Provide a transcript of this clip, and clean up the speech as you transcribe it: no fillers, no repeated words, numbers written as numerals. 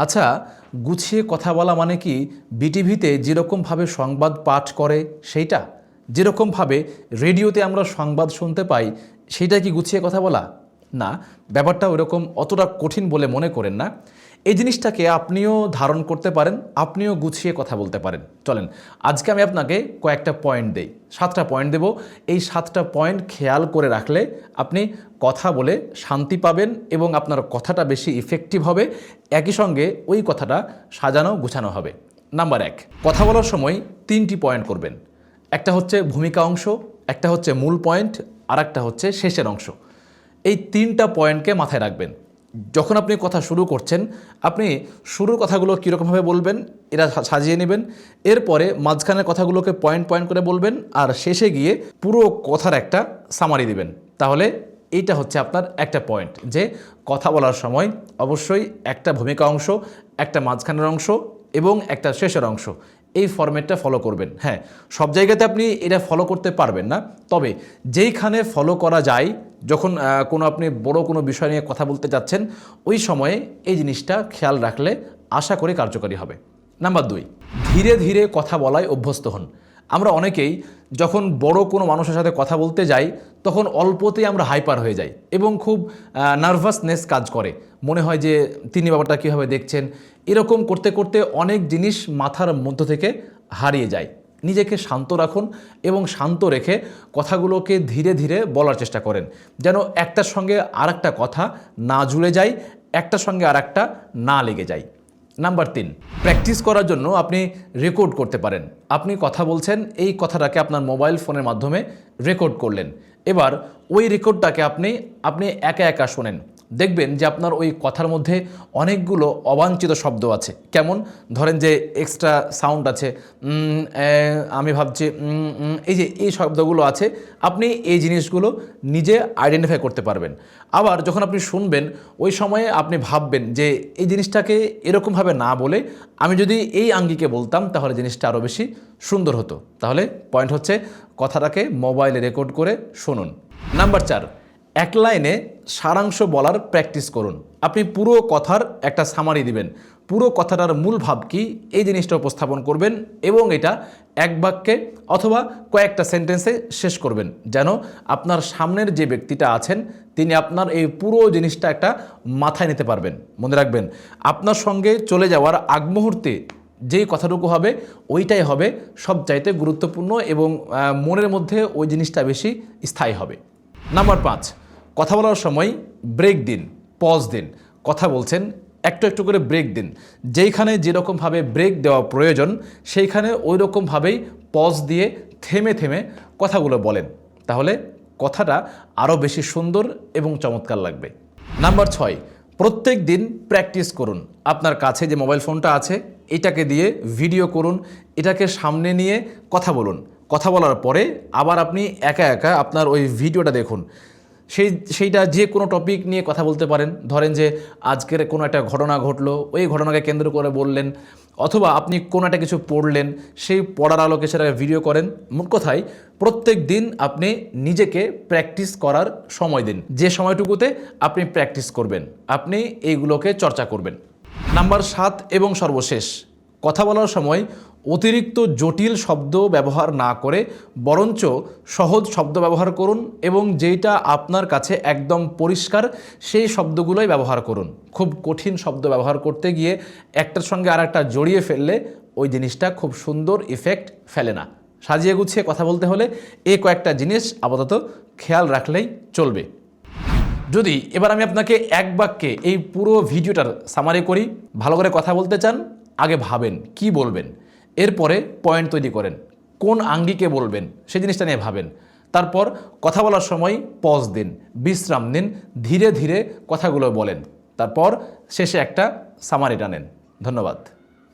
আচ্ছা, গুছিয়ে কথা বলা মানে কি বিটিভিতে যেরকমভাবে সংবাদ পাঠ করে সেইটা, যেরকমভাবে রেডিওতে আমরা সংবাদ শুনতে পাই সেইটা কি গুছিয়ে কথা বলা? না, ব্যাপারটা ওইরকম অতটা কঠিন বলে মনে করেন না। এই জিনিসটাকে আপনিও ধারণ করতে পারেন, আপনিও গুছিয়ে কথা বলতে পারেন। চলেন আজকে আমি আপনাকে কয়েকটা পয়েন্ট দেই, 7টা পয়েন্ট দেব। এই 7টা পয়েন্ট খেয়াল করে রাখলে আপনি কথা বলে শান্তি পাবেন এবং আপনার কথাটা বেশি ইফেক্টিভ হবে, একই সঙ্গে ওই কথাটা সাজানো গুছানো হবে। নাম্বার 1, কথা বলার সময় 3টি পয়েন্ট করবেন। একটা হচ্ছে ভূমিকা অংশ, একটা হচ্ছে মূল পয়েন্ট, আর একটা হচ্ছে শেষের অংশ। এই 3টা পয়েন্টকে মাথায় রাখবেন। যখন আপনি কথা শুরু করছেন, আপনি শুরুর কথাগুলো কীরকমভাবে বলবেন এটা সাজিয়ে নেবেন, এরপরে মাঝখানের কথাগুলোকে পয়েন্ট পয়েন্ট করে বলবেন, আর শেষে গিয়ে পুরো কথার একটা সামারি দিবেন। তাহলে এইটা হচ্ছে আপনার একটা পয়েন্ট, যে কথা বলার সময় অবশ্যই একটা ভূমিকা অংশ, একটা মাঝখানের অংশ এবং একটা শেষের অংশ, এই ফরম্যাটটা ফলো করবেন। হ্যাঁ, সব জায়গাতে আপনি এটা ফলো করতে পারবেন না, তবে যেইখানে ফলো করা যায়, যখন আপনি বড় কোনো বিষয় নিয়ে কথা বলতে যাচ্ছেন, ওই সময়ে এই জিনিসটা খেয়াল রাখলে আশা করি কার্যকরী হবে। নাম্বার 2, ধীরে ধীরে কথা বলায় অভ্যস্ত হন। আমরা অনেকেই যখন বড় কোনো মানুষের সাথে কথা বলতে যাই, তখন অল্পতেই আমরা হাইপার হয়ে যাই এবং খুব নার্ভাসনেস কাজ করে। মনে হয় যে তিনি ব্যাপারটা কীভাবে দেখছেন, এরকম করতে করতে অনেক জিনিস মাথার মধ্য থেকে হারিয়ে যায়। নিজেকে শান্ত রাখুন এবং শান্ত রেখে কথাগুলোকে ধীরে ধীরে বলার চেষ্টা করেন, যেন একটার সঙ্গে আরেকটা কথা না জুড়ে যায়, একটার সঙ্গে আরেকটা না লেগে যায়। নাম্বার 3, প্র্যাকটিস করার জন্য আপনি রেকর্ড করতে পারেন। আপনি কথা বলছেন, এই কথাটাকে আপনার মোবাইল ফোনের মাধ্যমে রেকর্ড করলেন। এবার ওই রেকর্ডটাকে আপনি একা একা শোনেন। দেখবেন যে আপনার ওই কথার মধ্যে অনেকগুলো অবাঞ্ছিত শব্দ আছে। কেমন? ধরেন যে এক্সট্রা সাউন্ড আছে, আমি ভাবছি, এই শব্দগুলো আছে। আপনি এই জিনিসগুলো নিজে আইডেন্টিফাই করতে পারবেন। আবার যখন আপনি শুনবেন, ওই সময়ে আপনি ভাববেন যে এই জিনিসটাকে এরকমভাবে না বলে আমি যদি এই আঙ্গিকে বলতাম তাহলে জিনিসটা আরও বেশি সুন্দর হতো। তাহলে পয়েন্ট হচ্ছে কথাটাকে মোবাইলে রেকর্ড করে শুনুন। নাম্বার 4, এক লাইনে সারাংশ বলার প্র্যাকটিস করুন। আপনি পুরো কথার একটা সামারি দিবেন, পুরো কথাটার মূল ভাব কী এই জিনিসটা উপস্থাপন করবেন এবং এটা এক বাক্যে অথবা কয়েকটা সেন্টেন্সে শেষ করবেন, যেন আপনার সামনের যে ব্যক্তিটা আছেন তিনি আপনার এই পুরো জিনিসটা একটা মাথায় নিতে পারবেন। মনে রাখবেন, আপনার সঙ্গে চলে যাওয়ার আগ মুহূর্তে যেই কথাটুকু হবে ওইটাই হবে সবচাইতে গুরুত্বপূর্ণ এবং মনের মধ্যে ওই জিনিসটা বেশি স্থায়ী হবে। নাম্বার 5, কথা বলার সময় ব্রেক দিন, পজ দিন। কথা বলছেন, একটু একটু করে ব্রেক দিন। যেইখানে যেরকমভাবে ব্রেক দেওয়া প্রয়োজন সেইখানে ওই রকমভাবেই পজ দিয়ে থেমে থেমে কথাগুলো বলেন, তাহলে কথাটা আরও বেশি সুন্দর এবং চমৎকার লাগবে। নাম্বার 6, প্রত্যেক দিন প্র্যাকটিস করুন। আপনার কাছে যে মোবাইল ফোনটা আছে এটাকে দিয়ে ভিডিও করুন, এটাকে সামনে নিয়ে কথা বলুন। কথা বলার পরে আবার আপনি একা একা আপনার ওই ভিডিওটা দেখুন। সেইটা যে কোনো টপিক নিয়ে কথা বলতে পারেন। ধরেন যে আজকের কোনো একটা ঘটনা ঘটলো, ওই ঘটনাকে কেন্দ্র করে বললেন, অথবা আপনি কোনো একটা কিছু পড়লেন, সেই পড়ার আলোকে সেটাকে ভিডিও করেন। মোট কথায় প্রত্যেক দিন আপনি নিজেকে প্র্যাকটিস করার সময় দিন। যে সময়টুকুতে আপনি প্র্যাকটিস করবেন, আপনি এইগুলোকে চর্চা করবেন। নাম্বার 7 এবং সর্বশেষ, কথা বলার সময় অতিরিক্ত জটিল শব্দ ব্যবহার না করে বরঞ্চ সহজ শব্দ ব্যবহার করুন এবং যেটা আপনার কাছে একদম পরিষ্কার সেই শব্দগুলোই ব্যবহার করুন। খুব কঠিন শব্দ ব্যবহার করতে গিয়ে একটার সঙ্গে আর একটা জড়িয়ে ফেললে ওই জিনিসটা খুব সুন্দর ইফেক্ট ফেলে না। সাজিয়ে গুছিয়ে কথা বলতে হলে এই কয়েকটা জিনিস আপাতত খেয়াল রাখলেই চলবে। যদি এবার আমি আপনাকে এক বাক্যে এই পুরো ভিডিওটার সামারি করি, ভালো করে কথা বলতে চান, আগে ভাবেন কি বলবেন, এরপরে পয়েন্ট তৈরি করেন, কোন আঙ্গিকে বলবেন সেই জিনিসটা নিয়ে ভাবেন। তারপর কথা বলার সময় পজ দিন, বিশ্রাম নিন, ধীরে ধীরে কথাগুলো বলেন, তারপর শেষে একটা সামারি টানেন। ধন্যবাদ।